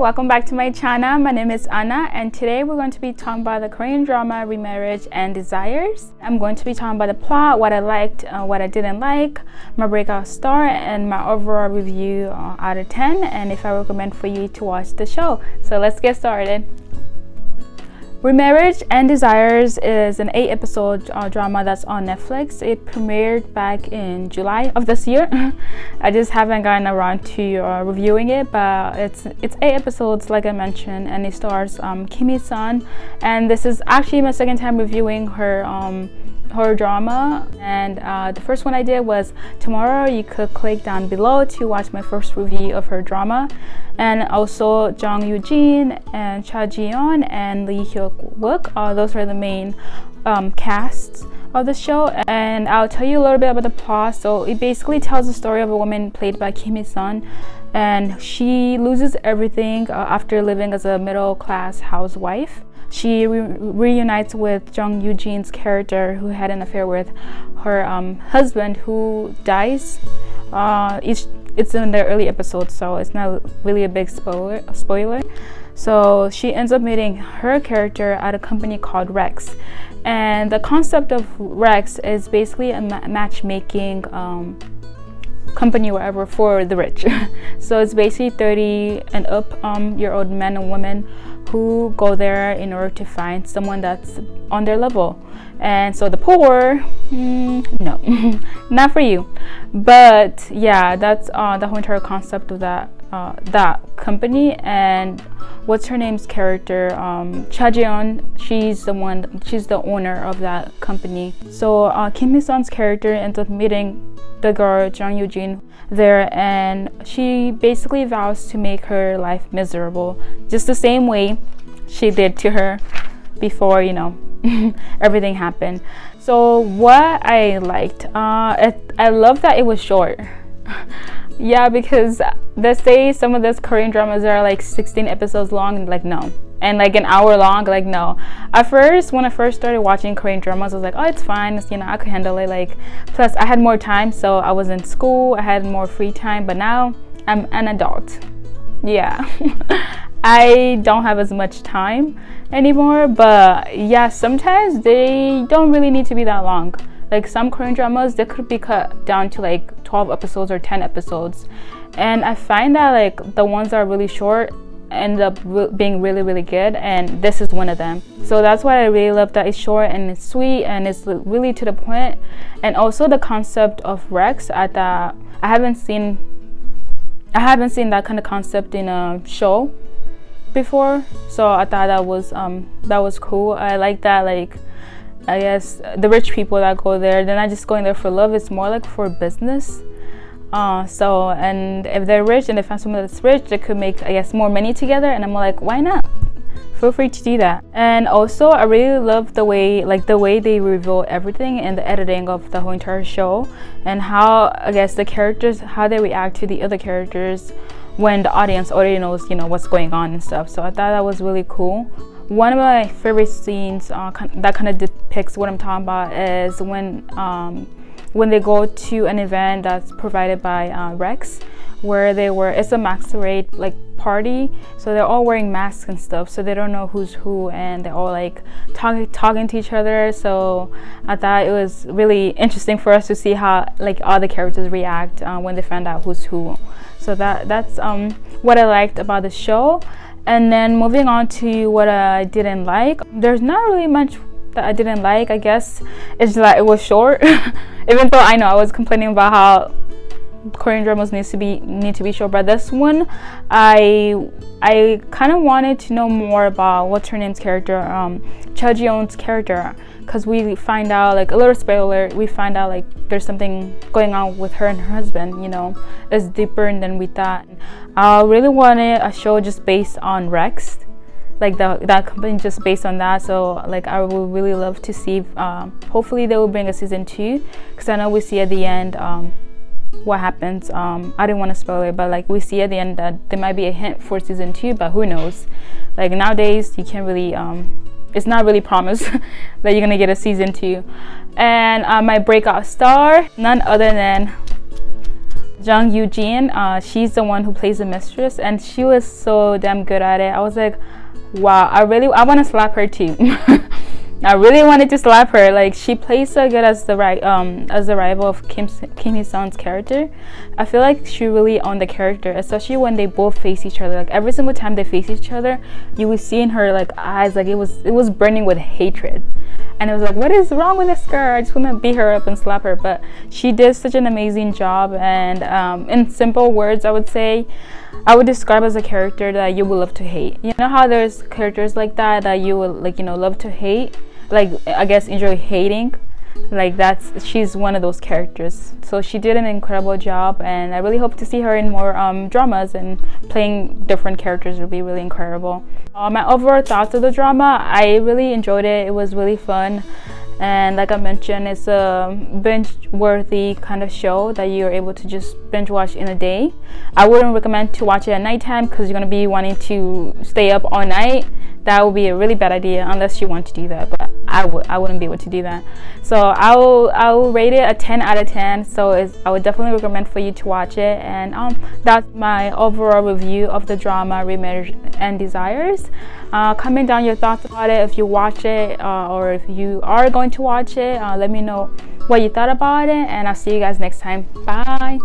welcome back to my channel. My name is Anna and today we're going to be talking about the Korean drama Remarriage and Desires. I'm going to be talking about the plot, what I liked, what I didn't like, my breakout star, and my overall review out of 10, and if I recommend for you to watch the show. So let's get started. Remarriage and Desires is an 8-episode drama that's on Netflix. It premiered back in July of this year. I just haven't gotten around to reviewing it, but it's 8 episodes like I mentioned, and it stars Kim Hee-sun, and this is actually my second time reviewing her drama, and the first one I did was tomorrow. You could click down below to watch my first review of her drama. And also Jung Yoo-jin and Cha Ji-yeon and Lee Hyuk-wook, those are the main casts of the show. And I'll tell you a little bit about the plot. So it basically tells the story of a woman played by Kim Hee-sun, and she loses everything after living as a middle-class housewife. She reunites with Jung Yoo-jin's character, who had an affair with her husband, who dies. It's in the early episodes, so it's not really a big spoiler. So she ends up meeting her character at a company called Rex, and the concept of Rex is basically a matchmaking company, whatever, for the rich. So it's basically 30 and up year old men and women who go there in order to find someone that's on their level. And so the poor, no, not for you. But yeah, that's the whole entire concept of that company. And what's her name's character, Cha Ji-yeon, she's the owner of that company. So Kim Hee-sun's character ends up meeting the girl Jung Yoo-jin there, and she basically vows to make her life miserable, just the same way she did to her before, everything happened. So what I liked, I love that it was short. Yeah, because they say some of those Korean dramas are like 16 episodes long, like no, and like an hour long, like no. At first, when I first started watching Korean dramas, I was like, oh, it's fine, I could handle it. Like, plus I had more time, so I was in school, I had more free time. But now I'm an adult. Yeah. I don't have as much time anymore, but yeah, sometimes they don't really need to be that long. Like some Korean dramas, they could be cut down to like 12 episodes or 10 episodes, and I find that like the ones that are really short end up being really good, and this is one of them. So that's why I really love that it's short and it's sweet and it's really to the point. And also the concept of Rex, I haven't seen that kind of concept in a show before, so I thought that was cool. I like that, like, I guess the rich people that go there, they're not just going there for love, it's more like for business. So, and if they're rich and they find someone that's rich, they could make, I guess, more money together, and I'm like, why not? Feel free to do that. And also I really love the way they reveal everything in the editing of the whole entire show, and how, I guess, the characters, how they react to the other characters when the audience already knows, what's going on and stuff. So I thought that was really cool. One of my favorite scenes that kind of depicts what I'm talking about is when they go to an event that's provided by Rex, where it's a masquerade like party, so they're all wearing masks and stuff, so they don't know who's who, and they're all like talking to each other. So I thought it was really interesting for us to see how like all the characters react when they find out who's who. So that's what I liked about the show. And then moving on to what I didn't like, there's not really much that I didn't like. I guess it's that it was short. Even though I know I was complaining about how Korean dramas need to be short, but this one I kind of wanted to know more about what's her name's character, Cha Ji-yeon's character, because we find out, like, a little spoiler, we find out like there's something going on with her and her husband, it's deeper than we thought. I really wanted a show just based on Rex, like that company, just based on that. So like I would really love to see hopefully they will bring a season 2, because I know we see at the end what happens. I didn't want to spoil it, but like we see at the end that there might be a hint for season 2, but who knows. Like nowadays you can't really it's not really promised that you're gonna get a season 2. And my breakout star, none other than Jung Yoo-jin. She's the one who plays the mistress, and she was so damn good at it. I was like, wow, I want to slap her too. I really wanted to slap her. Like, she plays so good as the rival of Kim Hee-sun's character. I feel like she really owned the character, especially when they both face each other. Like, every single time they face each other, you would see in her like eyes, like it was burning with hatred. And it was like, what is wrong with this girl? I just want to beat her up and slap her. But she did such an amazing job. And in simple words, I would describe as a character that you would love to hate. You know how there's characters like that you would, like, you know, love to hate, like, I guess enjoy hating. Like, she's one of those characters. So she did an incredible job, and I really hope to see her in more dramas, and playing different characters will be really incredible. My overall thoughts of the drama, I really enjoyed it. It was really fun, and like I mentioned, it's a binge-worthy kind of show that you're able to just binge watch in a day. I wouldn't recommend to watch it at nighttime because you're going to be wanting to stay up all night. That would be a really bad idea unless you want to do that, but I wouldn't be able to do that. So I will rate it a 10 out of 10. So I would definitely recommend for you to watch it. And that's my overall review of the drama Remarriage and Desires. Comment down your thoughts about it if you watch it, or if you are going to watch it. Let me know what you thought about it, and I'll see you guys next time. Bye.